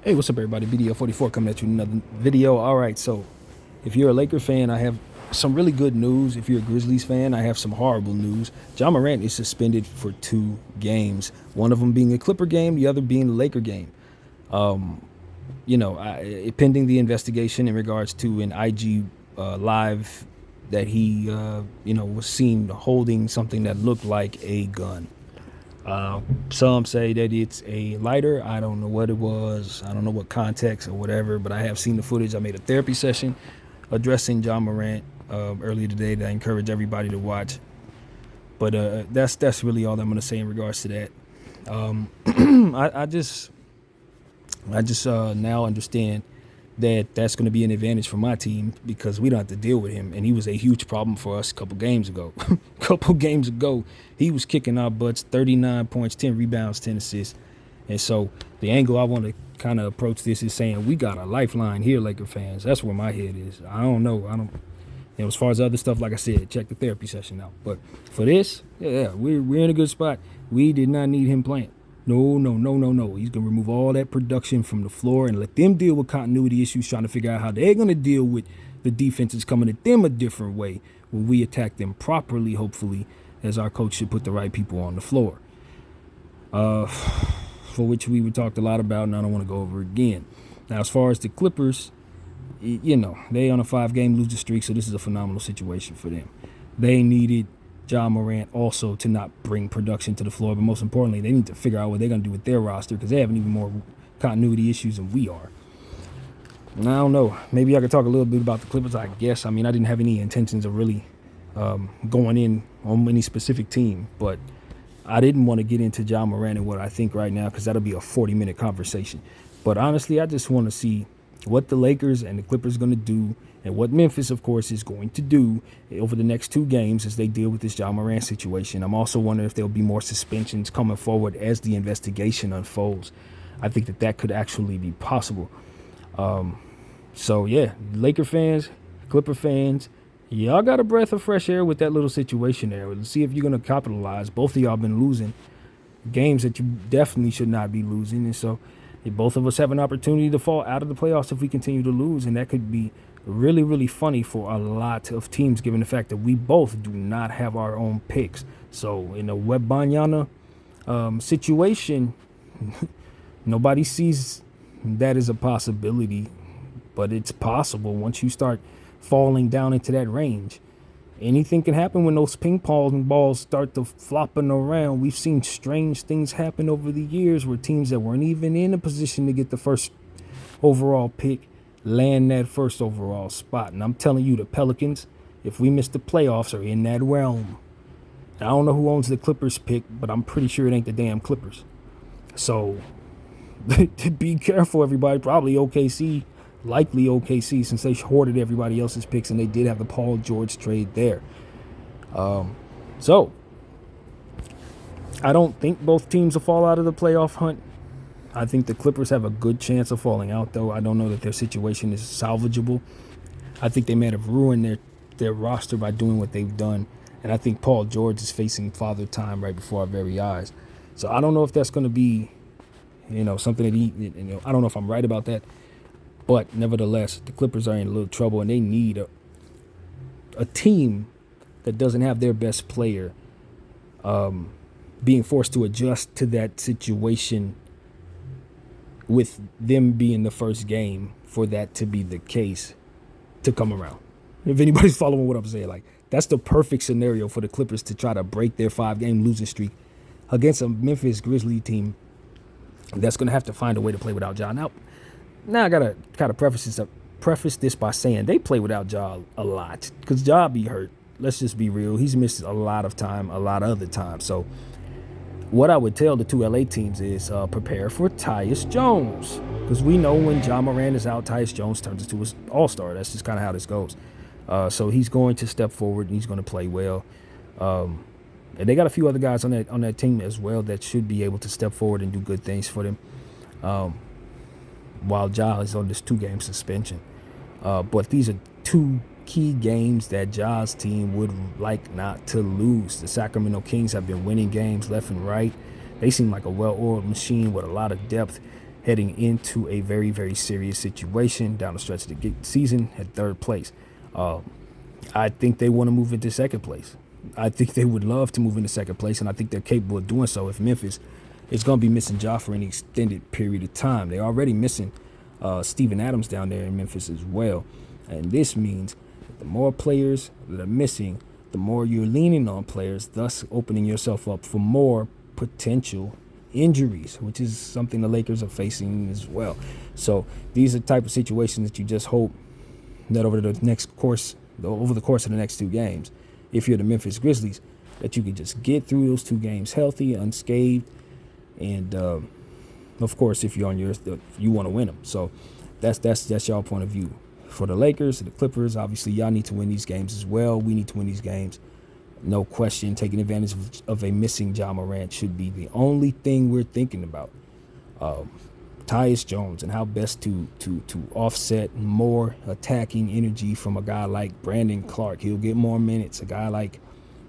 Hey, what's up, everybody? BDL44 coming at you with another video. All right, so if you're a Laker fan, I have some really good news. If you're a Grizzlies fan, I have some horrible news. Ja Morant is suspended for 2 games, one of them being a Clipper game, the other being the Laker game. Pending the investigation in regards to an IG live that he, was seen holding something that looked like a gun. Some say that it's a lighter. I don't know what it was. I don't know what context or whatever, but I have seen the footage. I made a therapy session addressing Ja Morant earlier today that I encourage everybody to watch. But that's really all I'm going to say in regards to that. I just now understand that that's going to be an advantage for my team because we don't have to deal with him. And he was a huge problem for us a couple games ago. He was kicking our butts, 39 points, 10 rebounds, 10 assists. And so the angle I want to kind of approach this is saying we got a lifeline here, Laker fans. That's where my head is. I don't know. As far as other stuff, like I said, check the therapy session out. But for this, we're in a good spot. We did not need him playing. No. He's going to remove all that production from the floor and let them deal with continuity issues, trying to figure out how they're going to deal with the defenses coming at them a different way when we attack them properly, hopefully, as our coach should put the right people on the floor. For which we talked a lot about, and I don't want to go over again. Now, as far as the Clippers, they on a 5-game losing streak, so this is a phenomenal situation for them. They needed Ja Morant also to not bring production to the floor, but most importantly, they need to figure out what they're going to do with their roster because they have even more continuity issues than we are. And I don't know. Maybe I could talk a little bit about the Clippers, I guess. I mean, I didn't have any intentions of really going in on any specific team, but I didn't want to get into Ja Morant and what I think right now because that'll be a 40-minute conversation. But honestly, I just want to see what the Lakers and the Clippers are going to do and what Memphis, of course, is going to do over the next 2 games as they deal with this Ja Morant situation. I'm also wondering if there'll be more suspensions coming forward as the investigation unfolds. I think that could actually be possible. Laker fans, Clipper fans, y'all got a breath of fresh air with that little situation there. Let's see if you're going to capitalize. Both of y'all been losing games that you definitely should not be losing. And so both of us have an opportunity to fall out of the playoffs if we continue to lose. And that could be really, really funny for a lot of teams, given the fact that we both do not have our own picks. So in a Wembanyama situation, nobody sees that as a possibility, but it's possible once you start falling down into that range. Anything can happen when those ping pong balls start to flopping around. We've seen strange things happen over the years where teams that weren't even in a position to get the first overall pick land that first overall spot. And I'm telling you, the Pelicans, if we miss the playoffs, are in that realm. I don't know who owns the Clippers pick, but I'm pretty sure it ain't the damn Clippers. So be careful, everybody. Probably OKC. Likely OKC, since they hoarded everybody else's picks and they did have the Paul George trade there. So I don't think both teams will fall out of the playoff hunt. I think the Clippers have a good chance of falling out, though. I don't know that their situation is salvageable. I think they may have ruined their roster by doing what they've done. And I think Paul George is facing father time right before our very eyes. So I don't know if that's going to be, something that I don't know if I'm right about that. But nevertheless, the Clippers are in a little trouble, and they need a team that doesn't have their best player being forced to adjust to that situation with them being the first game for that to be the case to come around. If anybody's following what I'm saying, that's the perfect scenario for the Clippers to try to break their 5-game losing streak against a Memphis Grizzlies team that's going to have to find a way to play without Ja. Now I got to kind of preface this by saying they play without Ja a lot because Ja be hurt. Let's just be real. He's missed a lot of time, a lot of other time. So what I would tell the 2 LA teams is prepare for Tyus Jones, because we know when Ja Morant is out, Tyus Jones turns into an all-star. That's just kind of how this goes. So he's going to step forward and he's going to play well. And they got a few other guys on that team as well that should be able to step forward and do good things for them. While Ja is on this 2-game suspension. But these are 2 key games that Ja's team would like not to lose. The Sacramento Kings have been winning games left and right. They seem like a well-oiled machine with a lot of depth. heading into a very, very serious situation down the stretch of the season at third place. I think they want to move into second place. I think they would love to move into second place, and I think they're capable of doing so if Memphis is going to be missing Ja for an extended period of time. They're already missing Steven Adams down there in Memphis as well. And this means that the more players that are missing, the more you're leaning on players, thus opening yourself up for more potential injuries, which is something the Lakers are facing as well. So these are the type of situations that you just hope that over the course of the next two games, if you're the Memphis Grizzlies, that you can just get through those two games healthy, unscathed, and of course, if you want to win them. So that's y'all point of view. For the Lakers, the Clippers, obviously y'all need to win these games as well. We need to win these games. No question, taking advantage of a missing Ja Morant should be the only thing we're thinking about. Tyus Jones and how best to offset more attacking energy from a guy like Brandon Clark. He'll get more minutes. A guy like,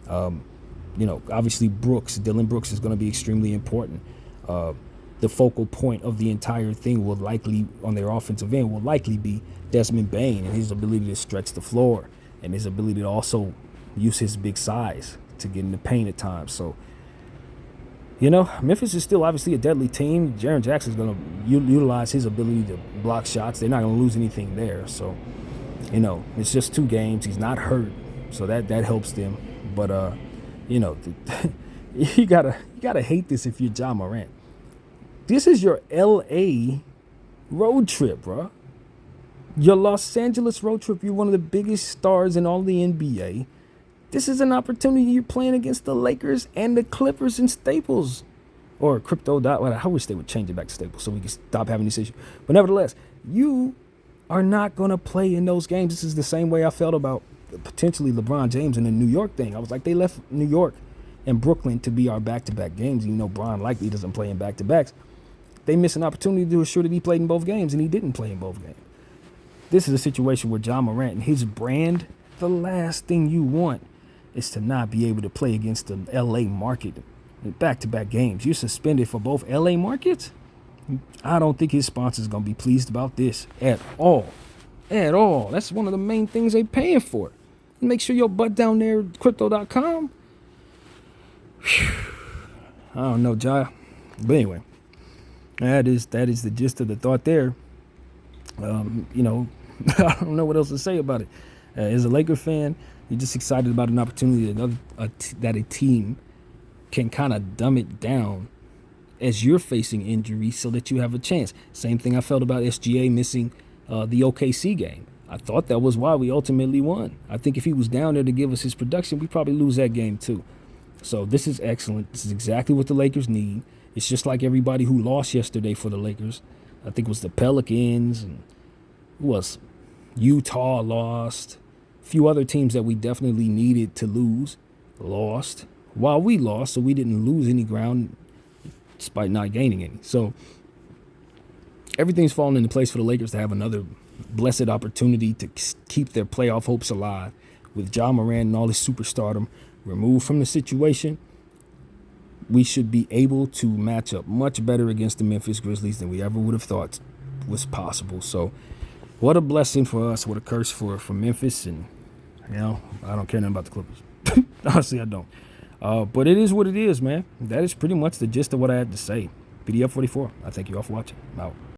obviously Dylan Brooks is going to be extremely important. The focal point of the entire thing will likely, on their offensive end, will likely be Desmond Bane and his ability to stretch the floor and his ability to also use his big size to get in the paint at times. So, Memphis is still obviously a deadly team. Jaren Jackson is going to utilize his ability to block shots. They're not going to lose anything there. So, it's just two games. He's not hurt, so that helps them. But, you gotta hate this if you're Ja Morant. This is your L.A. road trip, bro. Your Los Angeles road trip. You're one of the biggest stars in all the NBA. This is an opportunity. You're playing against the Lakers and the Clippers in Staples. Or Crypto. I wish they would change it back to Staples so we can stop having this issue. But nevertheless, you are not going to play in those games. This is the same way I felt about potentially LeBron James and the New York thing. I was like, they left New York and Brooklyn to be our back-to-back games. Bron likely doesn't play in back-to-backs. They missed an opportunity to assure that he played in both games, and he didn't play in both games. This is a situation where Ja Morant and his brand, the last thing you want is to not be able to play against the L.A. market in back-to-back games. You're suspended for both L.A. markets? I don't think his sponsor's going to be pleased about this at all. At all. That's one of the main things they're paying for. Make sure your butt down there at crypto.com. I don't know, Ja. But anyway, that is the gist of the thought there. I don't know what else to say about it. As a Laker fan, you're just excited about an opportunity that a team can kind of dumb it down as you're facing injury so that you have a chance. Same thing I felt about SGA missing the OKC game. I thought that was why we ultimately won. I think if he was down there to give us his production, we'd probably lose that game too. So this is excellent. This is exactly what the Lakers need. It's just like everybody who lost yesterday for the Lakers. I think it was the Pelicans and who else? Utah lost. A few other teams that we definitely needed to lose lost. While we lost, so we didn't lose any ground despite not gaining any. So everything's falling into place for the Lakers to have another blessed opportunity to keep their playoff hopes alive with Ja Morant and all his superstardom removed from the situation. We should be able to match up much better against the Memphis Grizzlies than we ever would have thought was possible. So what a blessing for us, what a curse for Memphis. And, I don't care nothing about the Clippers. Honestly, I don't. But it is what it is, man. That is pretty much the gist of what I had to say. PDF 44. I thank you all for watching. I'm out.